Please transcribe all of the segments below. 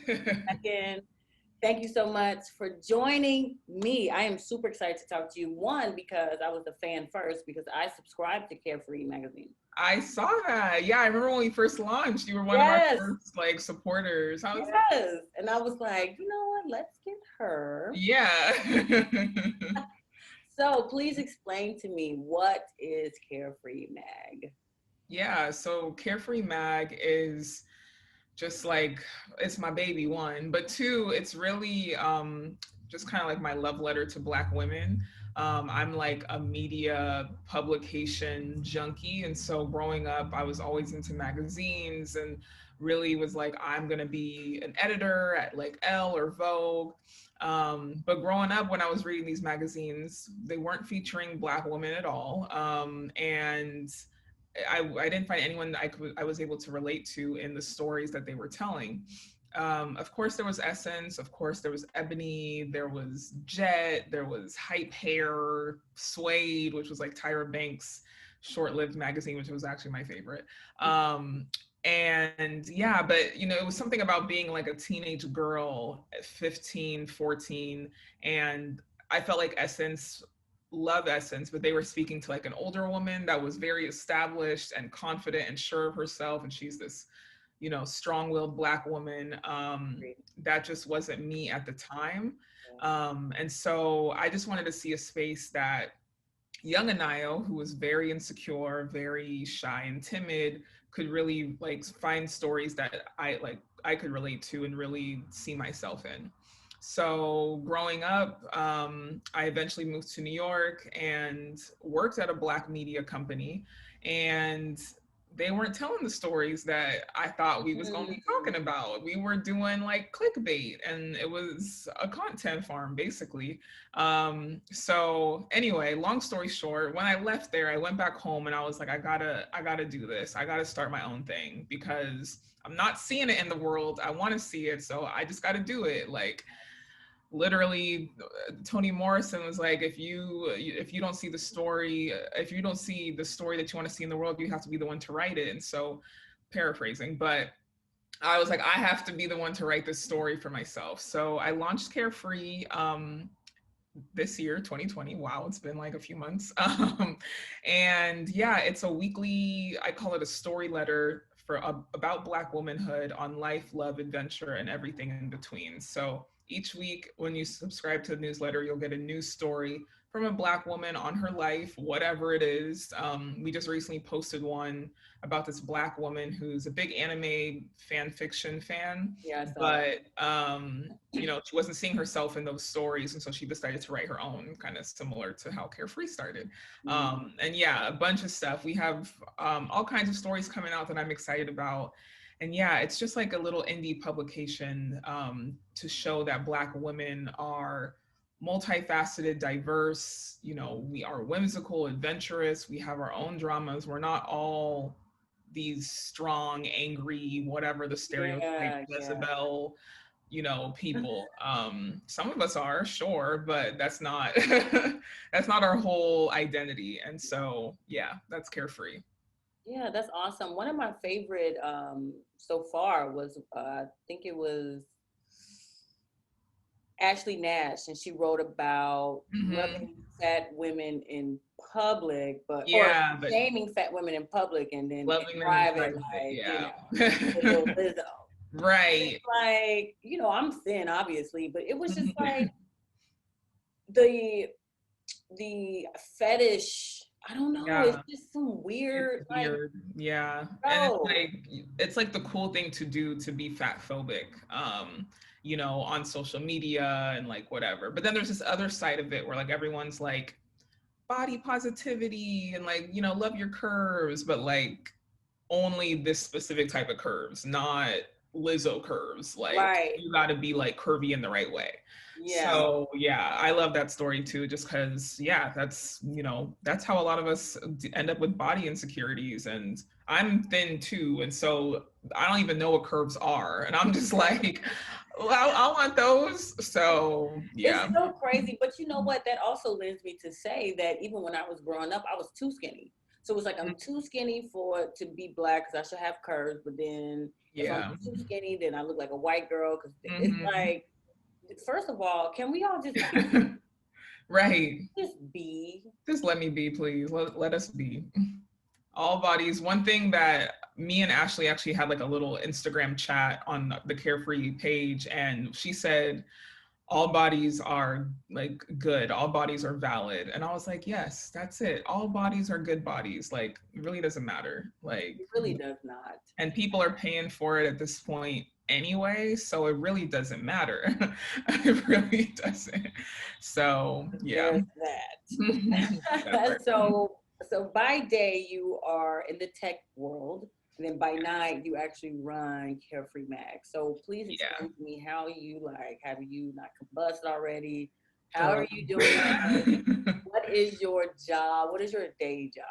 Again, thank you so much for joining me. I am super excited to talk to you. One, because I was a fan first, because I subscribed to Carefree Magazine. I saw that. Yeah, I remember when we first launched, you were one of our Yes, first like supporters. How was that? yes. And I was like, you know what? Let's get her. Yeah. So please explain to me, what is Carefree Mag? Yeah, so Carefree Mag is just like it's my baby, one, but two, it's really just kind of like my love letter to Black women. I'm like a media publication junkie, and so growing up I was always into magazines and really was like, I'm gonna be an editor at like Elle or Vogue. But growing up, when I was reading these magazines, they weren't featuring Black women at all, and I didn't find anyone that I was able to relate to in the stories that they were telling. Of course, there was Essence. Of course, there was Ebony. There was Jet. There was Hype Hair, Suede, which was like Tyra Banks' short-lived magazine, which was actually my favorite. And yeah, but you know, it was something about being like a teenage girl at 15, 14, and I felt like Essence, love Essence, but they were speaking to like an older woman that was very established and confident and sure of herself. And she's this, you know, strong willed Black woman. That just wasn't me at the time. And so I just wanted to see a space that young Anayo, who was very insecure, very shy and timid, could really like find stories that I could relate to and really see myself in. So growing up, I eventually moved to New York and worked at a Black media company, and they weren't telling the stories that I thought we was going to be talking about. We were doing like clickbait, and it was a content farm basically. So anyway, long story short, when I left there, I went back home and I was like, I gotta do this. I gotta start my own thing because I'm not seeing it in the world. I want to see it, so I just got to do it. Like literally, Toni Morrison was like, if you don't see the story, if you don't see the story that you want to see in the world, you have to be the one to write it. And so, paraphrasing, but I was like, I have to be the one to write this story for myself. So I launched Carefree this year, 2020. Wow, it's been like a few months. And yeah, it's a weekly, I call it a story letter about Black womanhood on life, love, adventure, and everything in between. So each week, when you subscribe to the newsletter, you'll get a news story from a Black woman on her life, whatever it is. We just recently posted one about this Black woman who's a big anime fan fiction fan, Yeah, I saw that. but you know, she wasn't seeing herself in those stories, and so she decided to write her own, kind of similar to how Carefree started. And yeah, a bunch of stuff. We have all kinds of stories coming out that I'm excited about. And yeah, it's just like a little indie publication to show that Black women are multifaceted, diverse. You know, we are whimsical, adventurous. We have our own dramas. We're not all these strong, angry, whatever the stereotype Yeah, yeah. Jezebel, you know, people. Some of us are, sure, but that's not that's not our whole identity. And so yeah, that's Carefree. Yeah, that's awesome. One of my favorite so far was I think it was Ashley Nash, and she wrote about Hmm. loving fat women in public, but or Yeah, but shaming fat women in public, and then in loving them in private, private, like yeah. the little Lizzo. And Right. it's like, I'm thin, obviously, but it was just like the fetish. I don't know. It's Yeah. just some It's weird, like, weird. Yeah. And bro. it's like the cool thing to do to be fat phobic, you know, on social media and like whatever. But then there's this other side of it where like everyone's like body positivity and like, you know, love your curves, but like only this specific type of curves, not Lizzo curves. Like Right. you got to be like curvy in the right way. Yeah. So yeah, I love that story too, just because yeah, that's, you know, that's how a lot of us end up with body insecurities. And I'm thin too, and so I don't even know what curves are, and I'm just like, well, I want those. So It's yeah. so crazy. But you know what? That also leads me to say that even when I was growing up, I was too skinny. So it was like I'm too skinny for to be black because I should have curves, but then If I'm Yeah. too skinny, then I look like a white girl. Because it's Hmm. like, first of all, can we all Right. just be? Just let me be, please. Let us be. All bodies. One thing that me and Ashley actually had like a little Instagram chat on the Carefree page, and she said, all bodies are like good, all bodies are valid. And I was like, yes, that's it. All bodies are good bodies. Like, it really doesn't matter. Like, It really does not. and people are paying for it at this point anyway, so it really doesn't matter. It really doesn't. So yeah. There's That's that. right. So by day you are in the tech world, and then by night you actually run Carefree Mag. So please Yeah. explain to me how you like. Have you not combust already? How Girl. are you doing it? What is your job? What is your day job?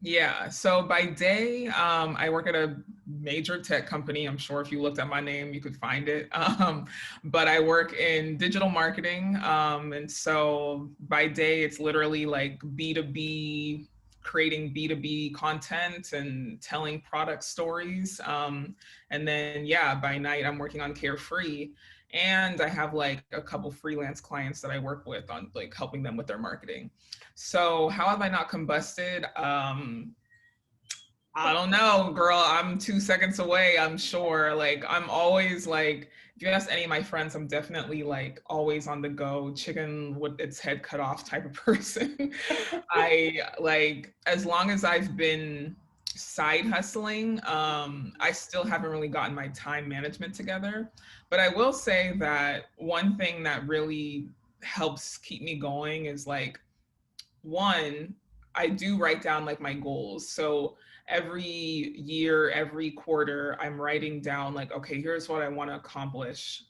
Yeah. So by day, I work at a major tech company. I'm sure if you looked at my name, you could find it. But I work in digital marketing. And so by day, it's literally like B2B, creating B2B content and telling product stories. And then, yeah, by night, I'm working on Carefree. And I have like a couple freelance clients that I work with on like helping them with their marketing. So how have I not combusted? I don't know, girl. I'm 2 seconds away, I'm sure. Like I'm always like, if you ask any of my friends, I'm definitely like always on the go, chicken with its head cut off type of person. I like, as long as I've been side hustling, I still haven't really gotten my time management together. But I will say that one thing that really helps keep me going is like, one, I do write down like my goals. So every year, every quarter, I'm writing down like, okay, here's what I want to accomplish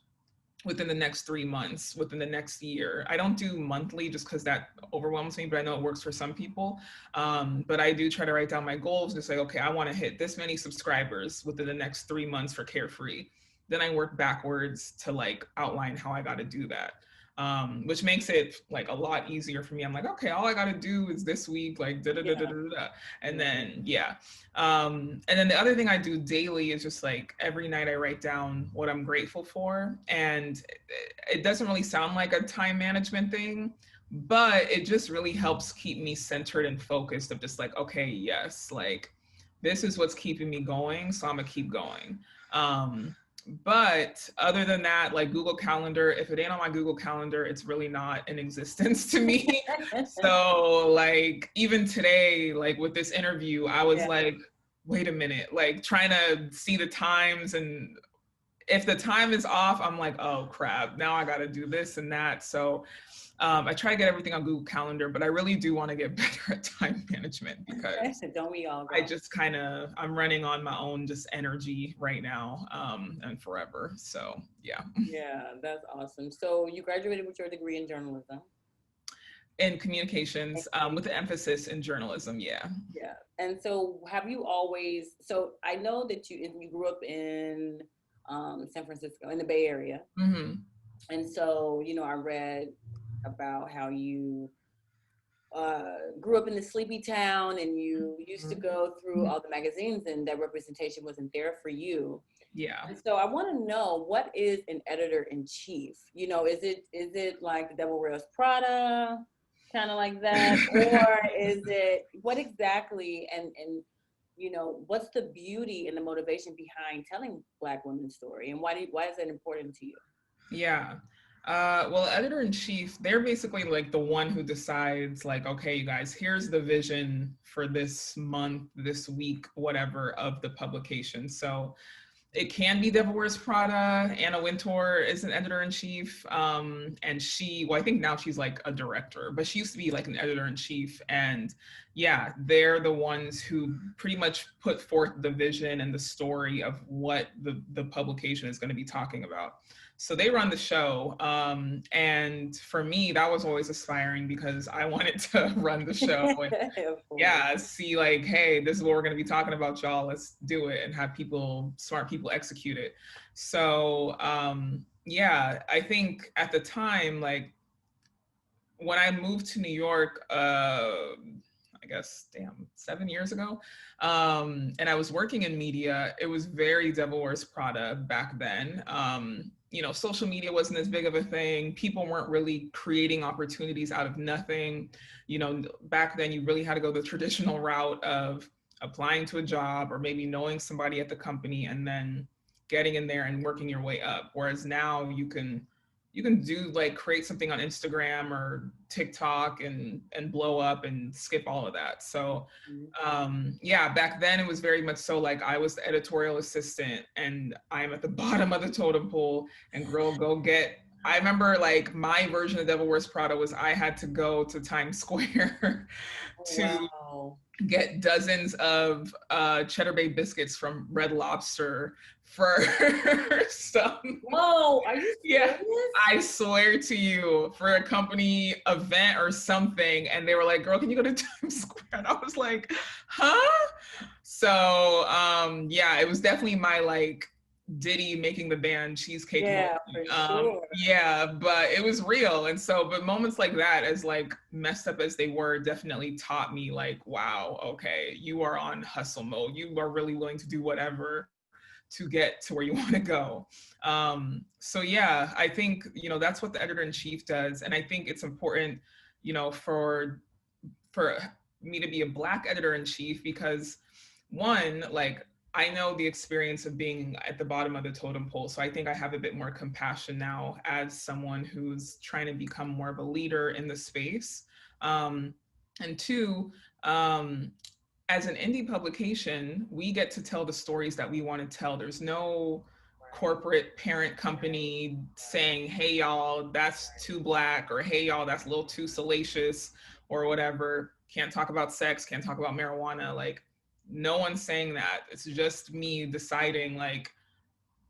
within the next 3 months, within the next year. I don't do monthly just because that overwhelms me, but I know it works for some people. But I do try to write down my goals and say, okay, I want to hit this many subscribers within the next 3 months for Carefree. Then I work backwards to like outline how I got to do that. Which makes it like a lot easier for me. I'm like, okay, all I got to do is this week, like da da da da da da, and then yeah. And then the other thing I do daily is just like every night I write down what I'm grateful for, and it doesn't really sound like a time management thing, but it just really helps keep me centered and focused. Of just like, okay, yes, like this is what's keeping me going, so I'm gonna keep going. But other than that, like Google Calendar, if it ain't on my Google Calendar, it's really not in existence to me. So like even today, like with this interview, I was like, wait a minute, like trying to see the times, and if the time is off, I'm like, oh crap, now I got to do this and that. So I try to get everything on Google Calendar, but I really do want to get better at time management because Don't we all? I just kind of, I'm running on my own just energy right now, and forever. So yeah. Yeah, that's awesome. So you graduated with your degree in journalism. In communications, with an emphasis in journalism. Yeah. Yeah. And so have you always, so I know that you grew up in San Francisco, in the Bay Area. Mm-hmm. And so, I read about how you grew up in the sleepy town, and you used to go through all the magazines, and that representation wasn't there for you. Yeah. And so I want to know, what is an editor in chief? Is it like the Devil Wears Prada, kind of like that, or is it what exactly? And what's the beauty and the motivation behind telling Black women's story, and why is that important to you? Yeah. Well, editor in chief, they're basically like the one who decides, like, okay, you guys, here's the vision for this month, this week, whatever of the publication. So it can be Devil Wears Prada. Anna Wintour is an editor in chief. And I think now she's like a director, but she used to be like an editor in chief. And yeah, they're the ones who pretty much put forth the vision and the story of what the publication is going to be talking about. So they run the show. And for me, that was always aspiring because I wanted to run the show and yeah, see like, hey, this is what we're going to be talking about, y'all. Let's do it and have smart people execute it. So yeah, I think at the time, like when I moved to New York, I I guess, 7 years ago. And I was working in media. It was very Devil Wears Prada back then. Social media wasn't as big of a thing. People weren't really creating opportunities out of nothing. Back then you really had to go the traditional route of applying to a job or maybe knowing somebody at the company and then getting in there and working your way up. Whereas now you can do like create something on Instagram or TikTok and blow up and skip all of that. So back then it was very much so like I was the editorial assistant and I'm at the bottom of the totem pole and girl, go get. I remember like my version of Devil Wears Prada was I had to go to Times Square to get dozens of Cheddar Bay biscuits from Red Lobster for some. Whoa, are you serious? I swear to you, for a company event or something, and they were like, "Girl, can you go to Times Square?" And I was like, "Huh?" So it was definitely my like Diddy making the band cheesecake moment. For sure. But it was real. And so, but moments like that, as like messed up as they were, definitely taught me like, wow, okay, you are on hustle mode. You are really willing to do whatever to get to where you want to go. I think, that's what the editor-in-chief does. And I think it's important, for me to be a Black editor-in-chief because one, like, I know the experience of being at the bottom of the totem pole. So I think I have a bit more compassion now as someone who's trying to become more of a leader in the space. And two, as an indie publication, we get to tell the stories that we want to tell. There's no corporate parent company saying, hey, y'all, that's too Black, or hey, y'all, that's a little too salacious, or whatever. Can't talk about sex, can't talk about marijuana. Like, no one's saying that. It's just me deciding, like,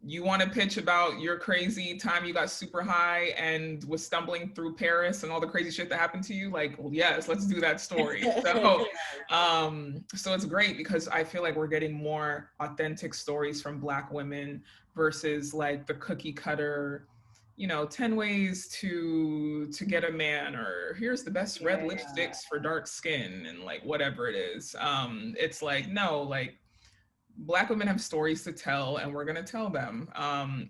you want to pitch about your crazy time you got super high and was stumbling through Paris and all the crazy shit that happened to you? Like, well, yes, let's do that story. So it's great because I feel like we're getting more authentic stories from Black women versus like the cookie cutter, 10 ways to get a man, or here's the best red lipsticks for dark skin, and like whatever it is. It's like, no, like, Black women have stories to tell and we're going to tell them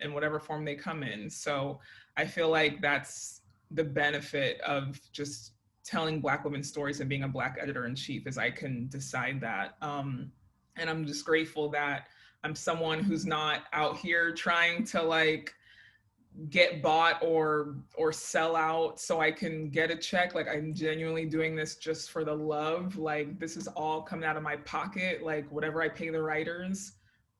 in whatever form they come in. So I feel like that's the benefit of just telling Black women's stories and being a Black editor-in-chief, is I can decide that. And I'm just grateful that I'm someone who's not out here trying to like get bought or sell out so I can get a check. Like, I'm genuinely doing this just for the love. Like, this is all coming out of my pocket. Like, whatever I pay the writers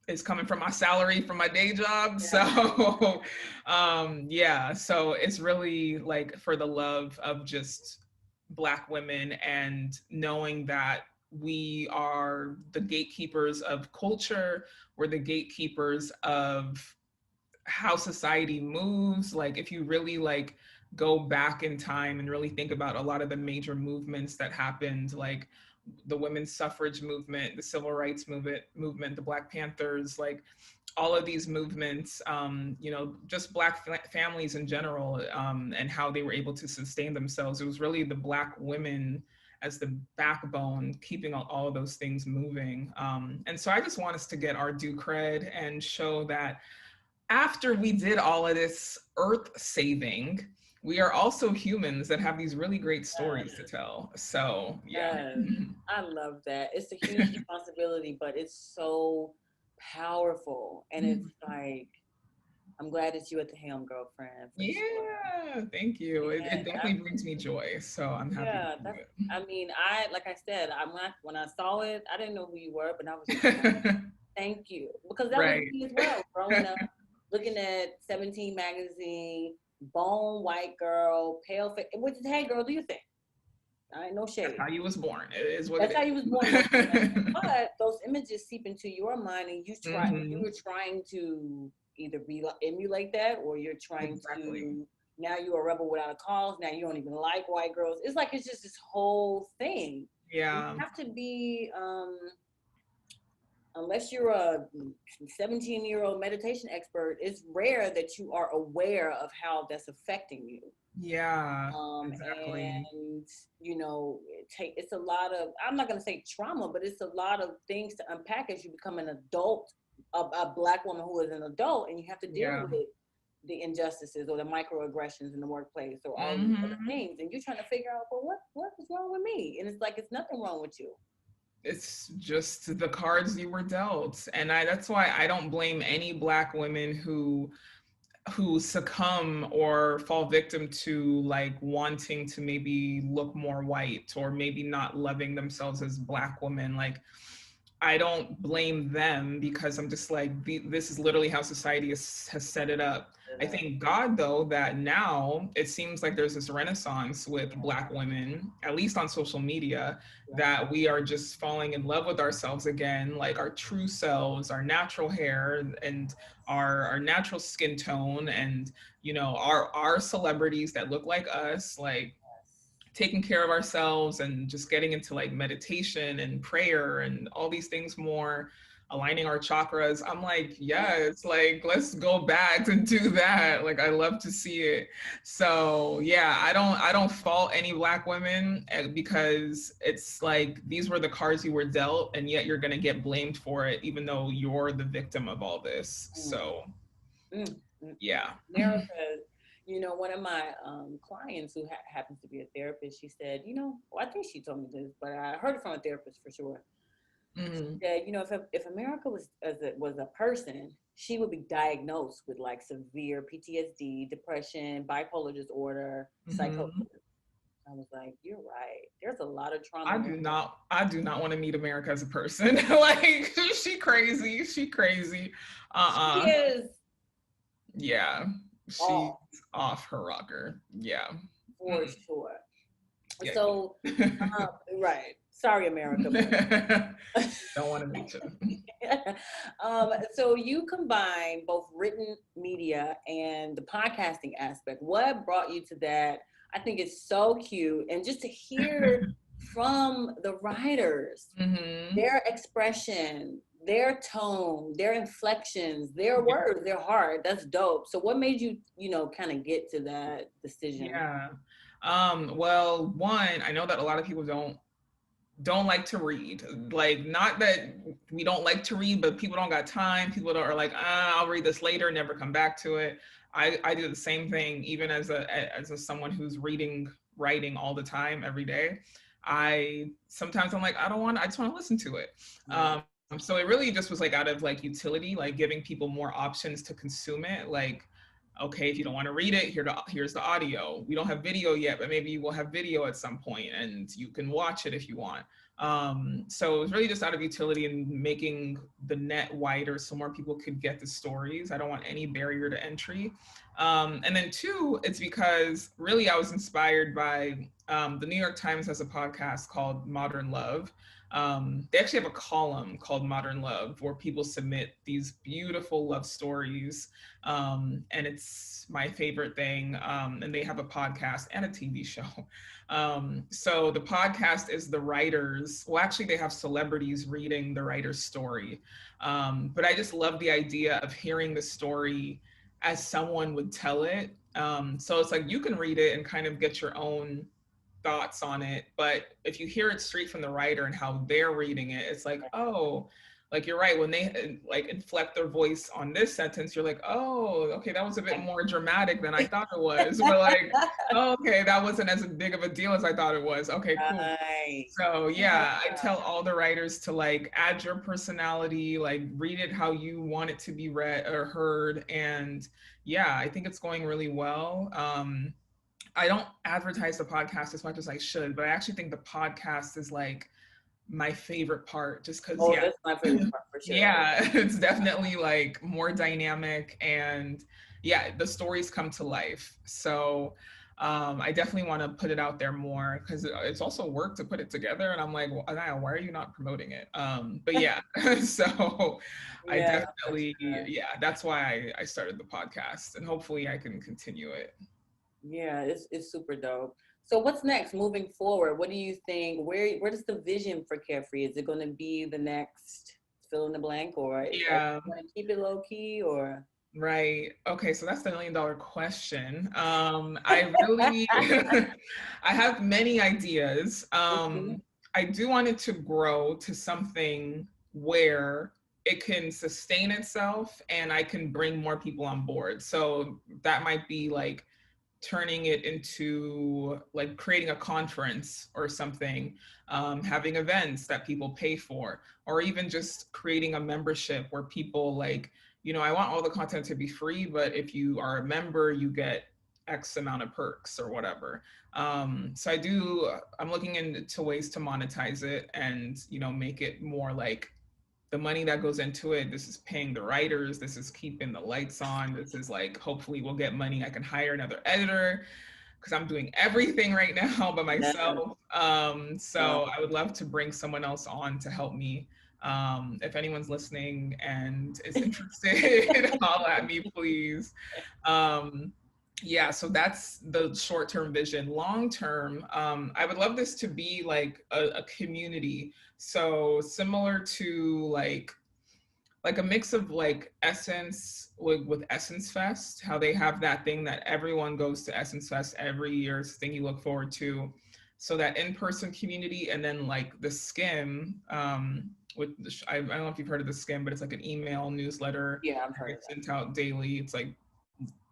is coming from my salary from my day job. So so it's really like for the love of just Black women and knowing that we are the gatekeepers of culture. We're the gatekeepers of how society moves. Like, if you really like go back in time and really think about a lot of the major movements that happened, like the women's suffrage movement, the civil rights movement, the Black Panthers, like all of these movements, just Black families in general, and how they were able to sustain themselves. It was really the Black women as the backbone, keeping all of those things moving. And so I just want us to get our due cred and show that after we did all of this earth saving, we are also humans that have these really great stories to tell. So I love that. It's a huge responsibility, but it's so powerful. And it's like, I'm glad it's you at the helm, girlfriend. Sure. Thank you. It definitely brings me joy. So I'm happy to do it. I mean, like I said, when I saw it, I didn't know who you were, but I was like, thank you. Because that was me as well, growing up. Looking at 17 magazine, bone white girl, pale face, which is, hey girl, do your thing. I ain't no shade. That's how you was born. It is what That's how you was born. But those images seep into your mind, and you were trying to either emulate that, or you're trying to. Now you're a rebel without a cause. Now you don't even like white girls. It's like it's just this whole thing. Yeah. You have to be unless you're a 17-year-old meditation expert, it's rare that you are aware of how that's affecting you. Yeah, exactly. And you know, it's a lot of, I'm not going to say trauma, but it's a lot of things to unpack as you become an adult, a Black woman who is an adult, and you have to deal Yeah. with the injustices or the microaggressions in the workplace or all these other Hmm. things, and you're trying to figure out, well, what is wrong with me? And it's like, it's nothing wrong with you. It's just the cards you were dealt. And that's why I don't blame any Black women who succumb or fall victim to like wanting to maybe look more white or maybe not loving themselves as Black women. Like, I don't blame them because I'm just like, this is literally how society has set it up. I thank God, though, that now it seems like there's this renaissance with Black women, at least on social media, that we are just falling in love with ourselves again, like our true selves, our natural hair, and our natural skin tone, and our celebrities that look like us, like taking care of ourselves and just getting into like meditation and prayer and all these things more, aligning our chakras. I'm like, yes, like let's go back and do that. Like I love to see it. So yeah, I don't fault any Black women because it's like these were the cards you were dealt, and yet you're gonna get blamed for it even though you're the victim of all this. Mm, So mm, mm. yeah. America, you know, one of my clients who happens to be a therapist, she said, you know, well, I think she told me this, but I heard it from a therapist for sure. Mm-hmm. That, you know, if America was a person, she would be diagnosed with like severe PTSD, depression, bipolar disorder, psychosis. Mm-hmm. I was like, you're right. There's a lot of trauma I going do on. not I do not want to meet America as a person. Like she crazy. She crazy. She Uh-uh. is Yeah. She's off off her rocker. Yeah. for Mm-mm. sure. Yeah. So, right. Sorry, America, but Don't want to meet you. so you combine both written media and the podcasting aspect. What brought you to that? I think it's so cute. And just to hear from the writers, Mm-hmm. their expression, their tone, their inflections, their words, their heart, that's dope. So what made you, you know, kind of get to that decision? Yeah. Well, one, I know that a lot of people don't like to read. Like, not that we don't like to read, but people don't got time. People are like, I'll read this later, never come back to it. I do the same thing, even as a someone who's writing all the time, every day. Sometimes I'm like, I just want to listen to it. So it really just was like out of like utility, like giving people more options to consume it. Like, okay, if you don't want to read it, here's the audio. We don't have video yet, but maybe we'll have video at some point and you can watch it if you want. So it was really just out of utility and making the net wider so more people could get the stories. I don't want any barrier to entry. And then two, it's because really I was inspired by the New York Times has a podcast called Modern Love. They actually have a column called Modern Love where people submit these beautiful love stories, and it's my favorite thing. And they have a podcast and a TV show. So the podcast is the writers. Well, actually, they have celebrities reading the writer's story. But I just love the idea of hearing the story as someone would tell it. So it's like you can read it and kind of get your own thoughts on it, but if you hear it straight from the writer and how they're reading it, it's like, oh, like you're right, when they like inflect their voice on this sentence, you're like, oh, okay, that was a bit more dramatic than I thought it was. But like, oh, okay, that wasn't as big of a deal as I thought it was. Okay, cool. Right. So yeah, I tell all the writers to like add your personality, like read it how you want it to be read or heard. And yeah, I think it's going really well. I don't advertise the podcast as much as I should, but I actually think the podcast is like my favorite part just because, Oh, yeah. that's my favorite part for sure. Yeah, it's definitely like more dynamic and yeah, the stories come to life. So I definitely want to put it out there more because it's also work to put it together. And I'm like, well, Anayo, why are you not promoting it? But yeah, so I Yeah, definitely, yeah, that's why I started the podcast and hopefully I can continue it. yeah, it's super dope. So what's next moving forward? What do you think? Where does the vision for Carefree? Is it going to be the next fill in the blank, or Yeah. want to keep it low key, or? Right. Okay, so that's the $1 million question. I really, I have many ideas. Mhm. I do want it to grow to something where it can sustain itself and I can bring more people on board. So that might be like turning it into like creating a conference or something, having events that people pay for, or even just creating a membership where people like, I want all the content to be free, but if you are a member, you get X amount of perks or whatever. So I'm looking into ways to monetize it and, make it more like the money that goes into it. This is paying the writers, this is keeping the lights on, this is like hopefully we'll get money, I can hire another editor because I'm doing everything right now by Yeah. myself. Wow. So I would love to bring someone else on to help me. If anyone's listening and is interested, holla at me, please. Um, yeah, so that's the short-term vision. Long-term, I would love this to be like a community. So similar to like a mix of like Essence with Essence Fest, how they have that thing that everyone goes to Essence Fest every year, it's the thing you look forward to. So that in-person community, and then like the Skim, with I don't know if you've heard of the Skim, but it's like an email newsletter Yeah, I've that heard of gets sent out daily. It's like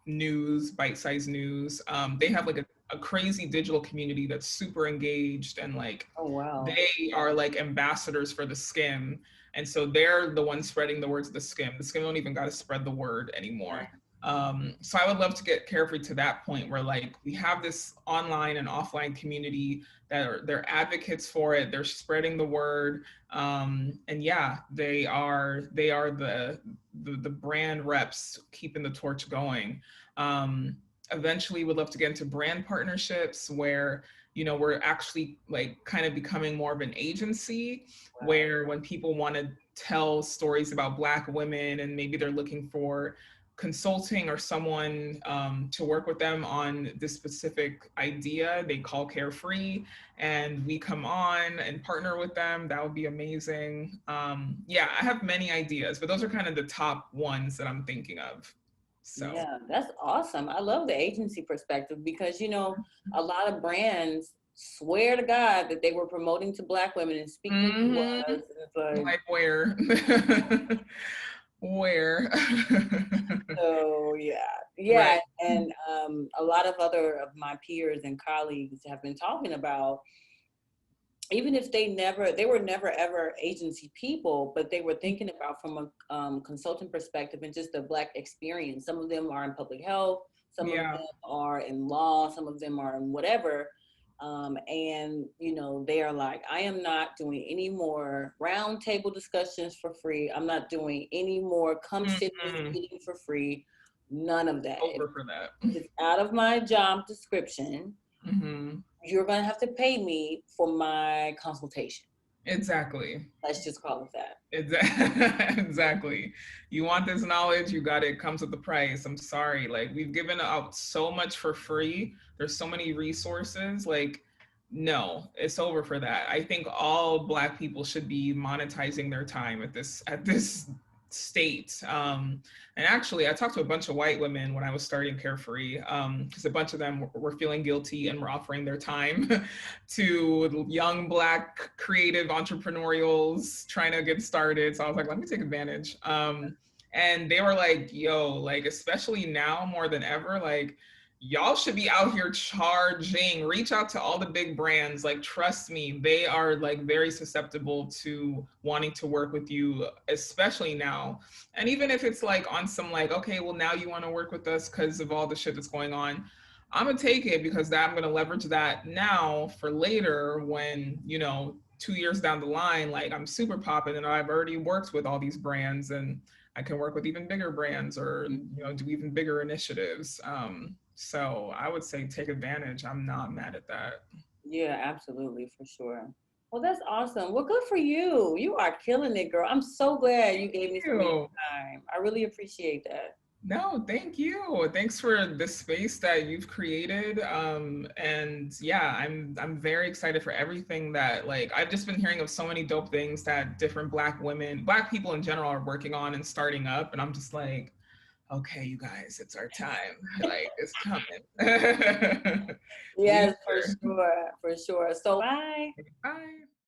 news, bite-sized news. They that. have like a crazy digital community that's super engaged, and like Oh, wow. they are like ambassadors for the Skim. And so they're the ones spreading the words of the Skim. The Skim don't even got to spread the word anymore. So I would love to get Carefree to that point where like we have this online and offline community that they're advocates for it. They're spreading the word, and yeah, they are the brand reps keeping the torch going. Um, Eventually, would love to get into brand partnerships where we're actually like kind of becoming more of an agency Wow. where when people want to tell stories about Black women and maybe they're looking for consulting or someone to work with them on this specific idea, they call Carefree and we come on and partner with them. That would be amazing. Yeah, I have many ideas, but those are kind of the top ones that I'm thinking of. So, Yeah, that's awesome. I love the agency perspective because, a lot of brands swear to God that they were promoting to Black women and speaking to us. mm-hmm. And it's like, Like where? Where? so yeah. Right. Yeah. And a lot of other of my peers and colleagues have been talking about, even if they were never ever agency people, but they were thinking about from a consultant perspective and just the Black experience. Some of them are in public health, some of Yeah. them are in law, some of them are in whatever. And they are like, I am not doing any more roundtable discussions for free. I'm not doing any more come sit in this Mm-hmm. meeting for free. None of that. Over for that. It's out of my job description. Mm-hmm. You're going to have to pay me for my consultation. Exactly. Let's just call it that. Exactly. You want this knowledge, you got it. It comes with the price. I'm sorry. Like we've given out so much for free. There's so many resources. Like, no, it's over for that. I think all Black people should be monetizing their time at this state. And actually, I talked to a bunch of white women when I was starting Carefree, because a bunch of them were feeling guilty and were offering their time to young Black creative entrepreneurials trying to get started. So I was like, let me take advantage. And they were like, yo, like, especially now more than ever, like, y'all should be out here charging. Reach out to all the big brands. Like, trust me, they are like very susceptible to wanting to work with you, especially now. And even if it's like on some like, okay, well, now you want to work with us because of all the shit that's going on. I'm gonna take it because I'm gonna leverage that now for later when 2 years down the line, like I'm super popping and I've already worked with all these brands and I can work with even bigger brands or do even bigger initiatives. So I would say take advantage. I'm not mad at that. Yeah, absolutely, for sure. Well, that's awesome. Well, good for you. You are killing it, girl. I'm so glad you Thank gave me some of your you. time. I really appreciate that. No, thank you. Thanks for the space that you've created. And yeah, I'm very excited for everything that, like, I've just been hearing of so many dope things that different Black women, Black people in general, are working on and starting up. And I'm just like, okay, you guys, it's our time. Like, it's coming. We Yes, for here. sure, for sure. So bye. Bye.